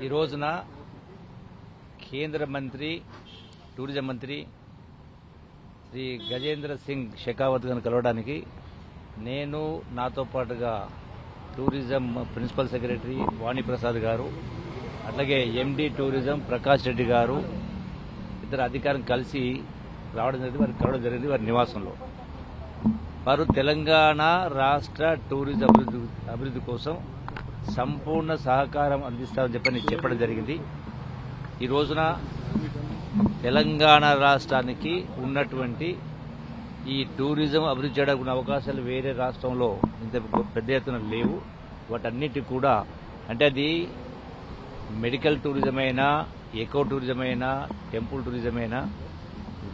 ఈ రోజున కేంద్ర మంత్రి టూరిజం మంత్రి శ్రీ గజేంద్ర సింగ్ షెకావత్ గారిని కలవడానికి నేను నాతో పాటుగా టూరిజం ప్రిన్సిపల్ సెక్రటరీ వాణిప్రసాద్ గారు అట్లాగే ఎండి టూరిజం ప్రకాష్ రెడ్డి గారు ఇద్దరు అధికారులు కలిసి రావడం జరిగింది. వారికి కలవడం జరిగింది వారి నివాసంలో. వారు తెలంగాణ రాష్ట్ర టూరిజం అభివృద్ధి కోసం సంపూర్ణ సహకారం అందిస్తామని చెప్పడం జరిగింది. ఈ రోజున తెలంగాణ రాష్ట్రానికి ఉన్నటువంటి ఈ టూరిజం అభివృద్ధి చేయడానికి ఉన్న అవకాశాలు వేరే రాష్ట్రంలో ఇంత పెద్ద ఎత్తున లేవు. వాటన్నిటి కూడా అంటే అది మెడికల్ టూరిజం అయినా, ఎకో టూరిజం అయినా, టెంపుల్ టూరిజం అయినా,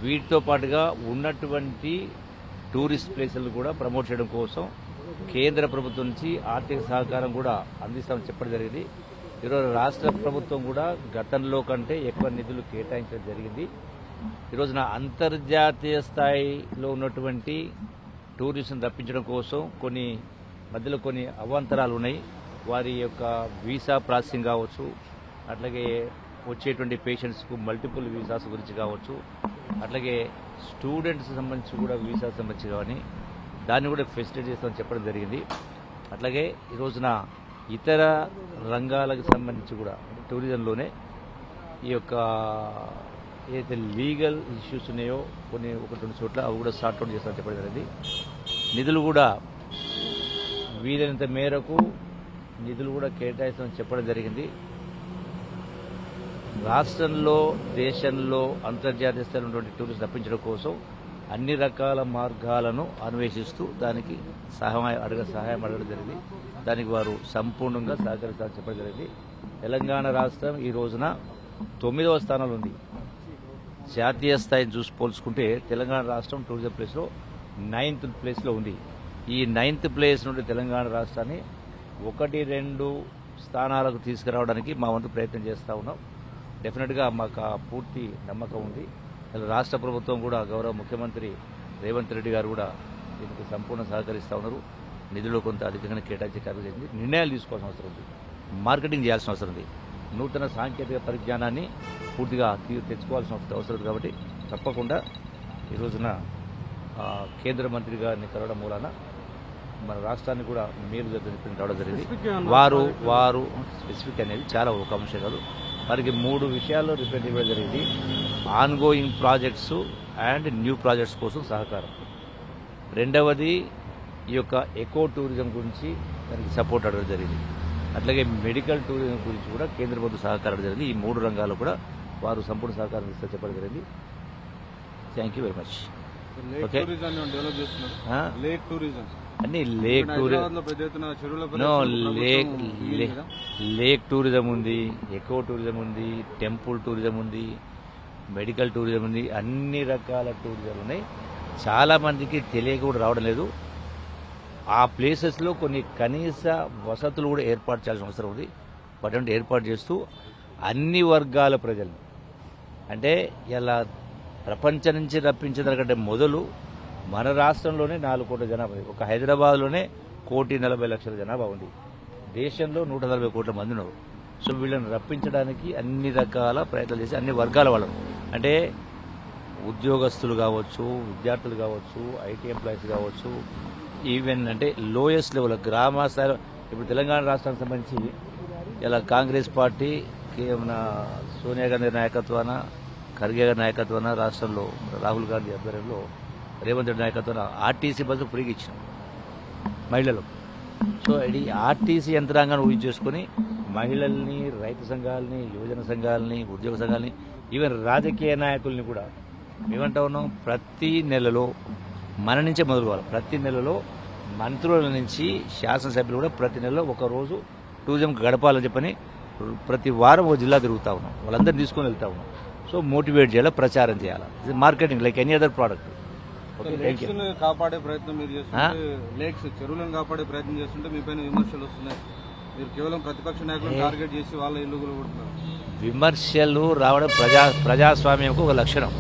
వీటితో పాటుగా ఉన్నటువంటి టూరిస్ట్ ప్లేసులు కూడా ప్రమోట్ చేయడం కోసం కేంద్ర ప్రభుత్వం నుంచి ఆర్థిక సహకారం కూడా అందిస్తామని చెప్పడం జరిగింది. ఈరోజు రాష్ట్ర ప్రభుత్వం కూడా గతంలో కంటే ఎక్కువ నిధులు కేటాయించడం జరిగింది. ఈరోజున అంతర్జాతీయ స్థాయిలో ఉన్నటువంటి టూరిస్టులను రప్పించడం కోసం మధ్యలో కొన్ని అవాంతరాలు ఉన్నాయి. వారి యొక్క వీసా ప్రాసెసింగ్ కావచ్చు, అట్లాగే వచ్చేటువంటి పేషెంట్స్కు మల్టిపుల్ వీసాస్ గురించి కావచ్చు, అట్లాగే స్టూడెంట్స్ సంబంధించి కూడా వీసా సంబంధించి కానీ దాన్ని కూడా ఫెసిలిటీ చేస్తామని చెప్పడం జరిగింది. అట్లాగే ఈ రోజున ఇతర రంగాలకు సంబంధించి కూడా టూరిజంలోనే ఈ యొక్క ఏదైతే లీగల్ ఇష్యూస్ ఉన్నాయో కొన్ని 1-2 చోట్ల అవి కూడా సార్ట్అవుట్ చేస్తామని చెప్పడం జరిగింది. నిధులు కూడా వీలైనంత మేరకు నిధులు కూడా కేటాయిస్తామని చెప్పడం జరిగింది. రాష్ట్రంలో, దేశంలో, అంతర్జాతీయ స్థాయిలో ఉన్నటువంటి టూరిస్ట్ రప్పించడం కోసం అన్ని రకాల మార్గాలను అన్వేషిస్తూ దానికి సహాయం అడగడం జరిగింది. దానికి వారు సంపూర్ణంగా సహకరిస్తారని చెప్పడం జరిగింది. తెలంగాణ రాష్ట్రం ఈ రోజున 9వ స్థానంలో ఉంది. జాతీయ స్థాయిని చూసి పోల్చుకుంటే తెలంగాణ రాష్ట్రం టూరిజం ప్లేస్లో 9th ప్లేస్లో ఉంది. ఈ 9th ప్లేస్ నుండి తెలంగాణ రాష్ట్రాన్ని 1-2 స్థానాలకు తీసుకురావడానికి మా వంతు ప్రయత్నం చేస్తూ ఉన్నాం. డెఫినెట్గా మాకు పూర్తి నమ్మకం ఉంది. రాష్ట్ర ప్రభుత్వం కూడా గౌరవ ముఖ్యమంత్రి రేవంత్ రెడ్డి గారు కూడా దీనికి సంపూర్ణ సహకరిస్తూ ఉన్నారు. నిధులు కొంత అధికంగా కేటాయించే కార్యక్రమం నిర్ణయాలు తీసుకోవాల్సిన అవసరం ఉంది, మార్కెటింగ్ చేయాల్సిన అవసరం ఉంది, నూతన సాంకేతిక పరిజ్ఞానాన్ని పూర్తిగా తెచ్చుకోవాల్సిన అవసరం ఉంది. కాబట్టి తప్పకుండా ఈ రోజున కేంద్ర మంత్రి గారిని కలవడం మూలాన మన రాష్ట్రాన్ని కూడా మేలు జరుగుతుంది రావడం జరిగింది. వారు స్పెసిఫిక్ అనేది చాలా ఒక అంశం కాదు, వారికి 3 విషయాల్లో రిప్రజెంట్ ఇవ్వడం జరిగింది. Ongoing projects and new projects కోసం సహకారం, రెండవది ఈ యొక్క ఎకో టూరిజం గురించి దానికి సపోర్ట్ అడగడం జరిగింది, అట్లాగే మెడికల్ టూరిజం గురించి కూడా కేంద్ర ప్రభుత్వం సహకారం జరిగింది. ఈ 3 రంగాల్లో కూడా వారు సంపూర్ణ సహకారం ఇస్తే చెప్పడం జరిగింది. Thank you very much. Okay, అన్ని లేక్ టూరిజం ఉంది, ఎకో టూరిజం ఉంది, టెంపుల్ టూరిజం ఉంది, మెడికల్ టూరిజం ఉంది, అన్ని రకాల టూరిజం ఉన్నాయి. చాలా మందికి తెలియక కూడా రావడం లేదు. ఆ ప్లేసెస్లో కొన్ని కనీస వసతులు కూడా ఏర్పాటు చేయాల్సిన అవసరం ఉంది. వాటి ఏర్పాటు చేస్తూ అన్ని వర్గాల ప్రజల్ని, అంటే ఇలా ప్రపంచం నుంచి రప్పించడానికంటే మొదలు మన రాష్ట్రంలోనే 4 కోట్ల జనాభా ఉంది. ఒక హైదరాబాద్లోనే 1,40,00,000 జనాభా ఉంది. దేశంలో 140 కోట్ల మంది ఉన్నారు. సో వీళ్ళని రప్పించడానికి అన్ని రకాల ప్రయత్నాలు చేసి అన్ని వర్గాల వాళ్ళను, అంటే ఉద్యోగస్తులు కావచ్చు, విద్యార్థులు కావచ్చు, ఐటీ ఎంప్లాయీస్ కావచ్చు, ఈవెన్ అంటే లోయెస్ట్ లెవెల్ గ్రామ స్థాయిలో ఇప్పుడు తెలంగాణ రాష్ట్రానికి సంబంధించి ఇలా కాంగ్రెస్ పార్టీ మన సోనియా గాంధీ నాయకత్వాన, ఖర్గే గారి నాయకత్వాన, రాష్ట్రంలో రాహుల్ గాంధీ ఆధ్వర్యంలో, రేవంత్ రెడ్డి నాయకత్వాన ఆర్టీసీ బస్సు ఫ్రీగా ఇచ్చినాం మహిళలకు. సో ఇది ఆర్టీసీ యంత్రాంగాన్ని ఊహించి చేసుకుని మహిళల్ని, రైతు సంఘాలని, యువజన సంఘాలని, ఉద్యోగ సంఘాలని, ఈవెన్ రాజకీయ నాయకుల్ని కూడా మేమంటా ఉన్నాం. ప్రతి నెలలో మన నుంచే మొదలు కావాలి. ప్రతి నెలలో మంత్రుల నుంచి శాసనసభ్యులు కూడా ప్రతి నెలలో ఒకరోజు టూరిజం గడపాలని చెప్పని ప్రతి వారం ఒక జిల్లా తిరుగుతూ ఉన్నాం. వాళ్ళందరినీ తీసుకొని వెళ్తా ఉన్నాం. సో మోటివేట్ చేయాలి, ప్రచారం చేయాలి. ఇది marketing like any other product. కాపాడే ప్రయత్నం మీరు చేస్తుంటే, లేక్స్ చెరువులను కాపాడే ప్రయత్నం చేస్తుంటే మీ పైన విమర్శలు వస్తున్నాయి. మీరు కేవలం ప్రతిపక్ష నాయకులను టార్గెట్ చేసి వాళ్ళ ఇల్లు కొడుతున్నారు. విమర్శలు రావడం ప్రజాస్వామ్యంకు ఒక లక్షణం.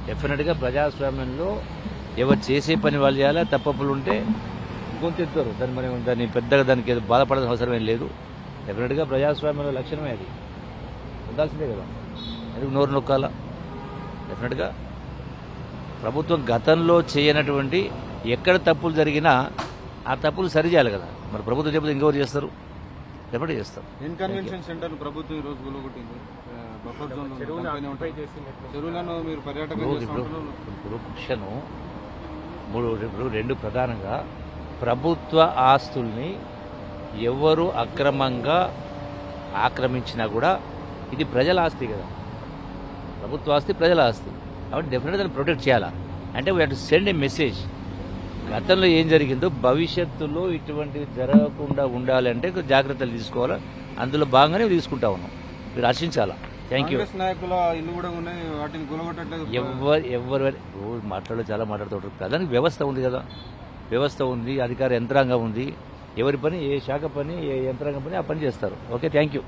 డెఫినెట్గా ప్రజాస్వామ్యంలో ఎవరు చేసే పని వాళ్ళు చేయాలి. తప్పులు ఉంటే గొంతెత్తారు. దాన్ని పెద్దగా దానికి బాధపడాల్సిన అవసరం ఏం లేదు. డెఫినెట్గా ప్రజాస్వామ్యంలో లక్షణమే అది ఉండాల్సిందే కదా, ఎందుకు నోరు నొక్కాలా? డెఫినెట్గా ప్రభుత్వం గతంలో చేయనటువంటి ఎక్కడ తప్పులు జరిగినా ఆ తప్పులు సరిచేయాలి కదా. మరి ప్రభుత్వం చెప్తే ఇంకెవరు చేస్తారు? డెఫినెట్గా చేస్తారు. ఇన్కన్వెన్షన్ సెంటర్ ప్రభుత్వం ఈ రోజు గులగొట్టింది. బఫర్ జోన్ చెరువులను మీరు పర్యాటకం ఇప్పుడు క్వశ్చను ఇప్పుడు రెండు ప్రధానంగా ప్రభుత్వ ఆస్తుల్ని ఎవరు అక్రమంగా ఆక్రమించినా కూడా ఇది ప్రజల ఆస్తి కదా, ప్రభుత్వ ఆస్తి ప్రజల ఆస్తి, కాబట్టి డెఫినెట్గా దాన్ని ప్రొటెక్ట్ చేయాలా. అంటే we have to send A message. గతంలో ఏం జరిగిందో భవిష్యత్తులో ఇటువంటివి జరగకుండా ఉండాలంటే జాగ్రత్తలు తీసుకోవాలా, అందులో భాగంగానే తీసుకుంటా ఉన్నాం. మీరు హర్షించాలా. Thank you. నాయకుల ఇల్లు కూడా ఉన్నాయి, వాటిని కూలగొట్టట్లేదు. ఎవరు రోజు చాలా మాట్లాడుతుంటారు. ప్రధానికి వ్యవస్థ ఉంది కదా, వ్యవస్థ ఉంది, అధికార యంత్రాంగం ఉంది. ఎవరి పని, ఏ శాఖ పని, ఏ యంత్రాంగం పని ఆ పని చేస్తారు. Okay, thank you.